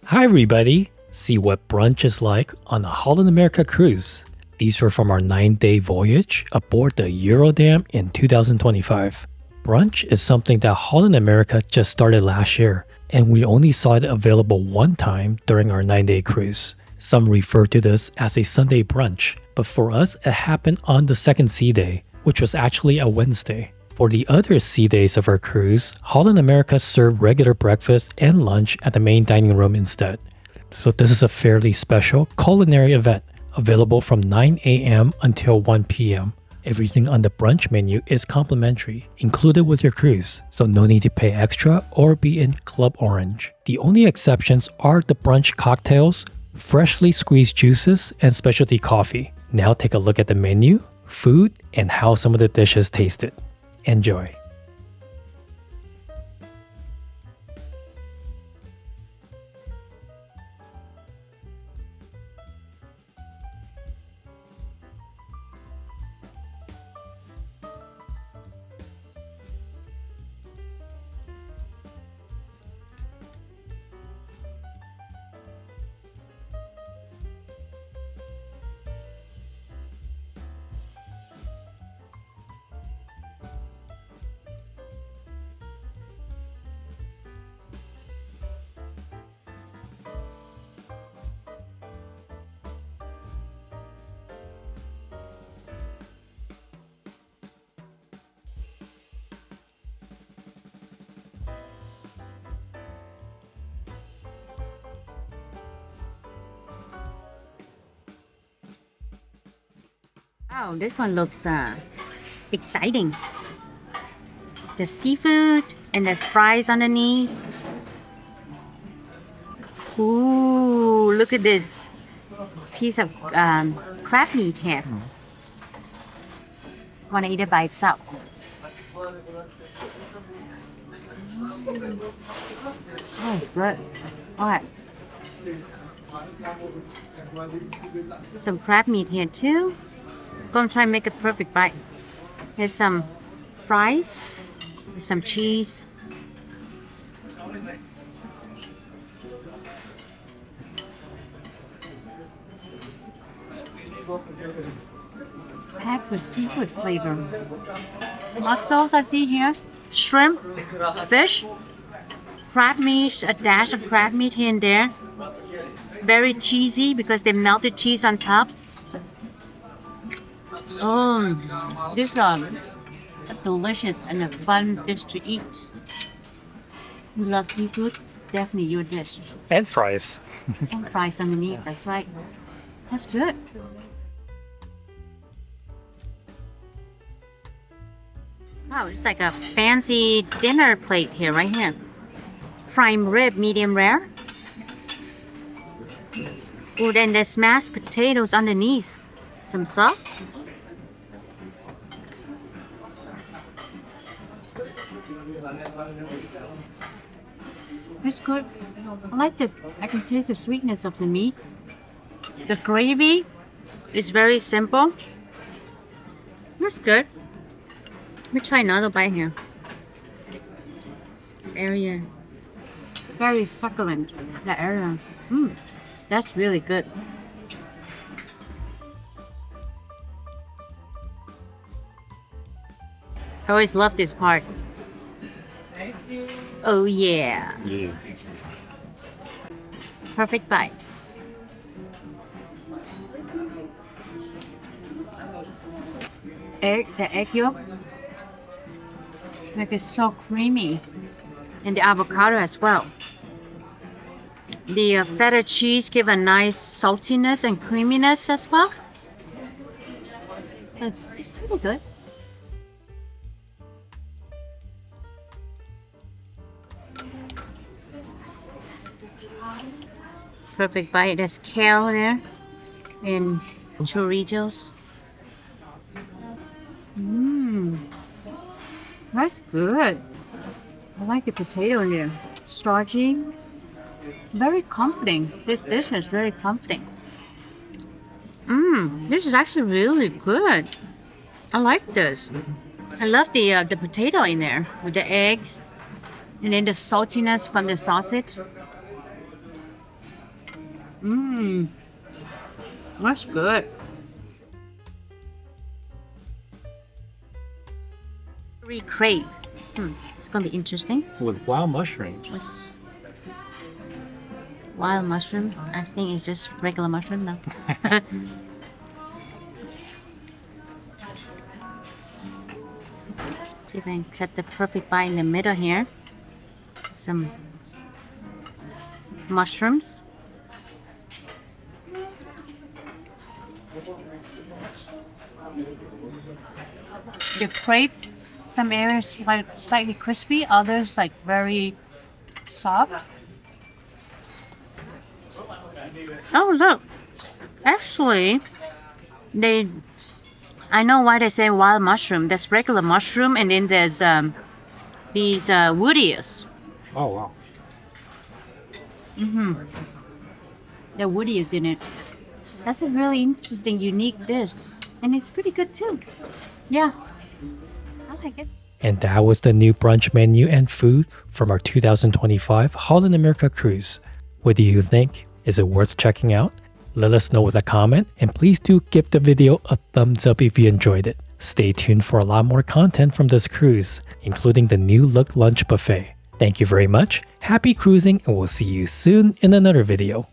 Hi everybody! See what brunch is like on a Holland America cruise. These were from our 9-day voyage aboard the Eurodam in 2025. Brunch is something that Holland America just started last year, and we only saw it available one time during our 9-day cruise. Some refer to this as a Sunday brunch, but for us it happened on the second sea day, which was actually a Wednesday. For the other sea days of our cruise, Holland America served regular breakfast and lunch at the main dining room instead. So this is a fairly special culinary event, available from 9 a.m. until 1 p.m. Everything on the brunch menu is complimentary, included with your cruise, so no need to pay extra or be in Club Orange. The only exceptions are the brunch cocktails, freshly squeezed juices, and specialty coffee. Now take a look at the menu, food, and how some of the dishes tasted. Enjoy. Wow, this one looks exciting. The seafood and there's fries underneath. Ooh, look at this piece of crab meat here. Want to eat it by itself. Oh, good. All right. Some crab meat here too. Gonna try and make a perfect bite. Here's some fries with some cheese. Packed with seafood flavor. Mussels I see here, shrimp, fish, crab meat, a dash of crab meat here and there. Very cheesy because they melted cheese on top. Oh, this is a delicious and a fun dish to eat. You love seafood? Definitely your dish. And fries. And fries underneath, that's right. That's good. Wow, it's like a fancy dinner plate here, right here. Prime rib, medium rare. Oh, then there's mashed potatoes underneath. Some sauce. It's good. I like the, I can taste the sweetness of the meat. The gravy is very simple. That's good. Let me try another bite here. This area, very succulent. That area, that's really good. I always love this part. Oh yeah. Perfect bite. The egg yolk, like it's so creamy, and the avocado as well. The feta cheese give a nice saltiness and creaminess as well. It's pretty good. Perfect bite. There's kale there and choritos. That's good. I like the potato in there. Starchy. Very comforting. This dish is very comforting. This is actually really good. I like this. I love the potato in there with the eggs and then the saltiness from the sausage. Mmm. That's good. Crepe. It's gonna be interesting. With wild mushrooms. What's wild mushroom? I think it's just regular mushroom now. See if I can cut the perfect bite in the middle here. Some mushrooms. The crepe, some areas like slightly crispy, others like very soft. Oh look, actually, I know why they say wild mushroom. There's regular mushroom, and then there's these woodies. Oh, wow. The woodies in it. That's a really interesting, unique dish, and it's pretty good too. Yeah, I like it. And that was the new brunch menu and food from our 2025 Holland America cruise. What do you think? Is it worth checking out? Let us know with a comment, and please do give the video a thumbs up if you enjoyed it. Stay tuned for a lot more content from this cruise, including the new look lunch buffet. Thank you very much, happy cruising, and we'll see you soon in another video.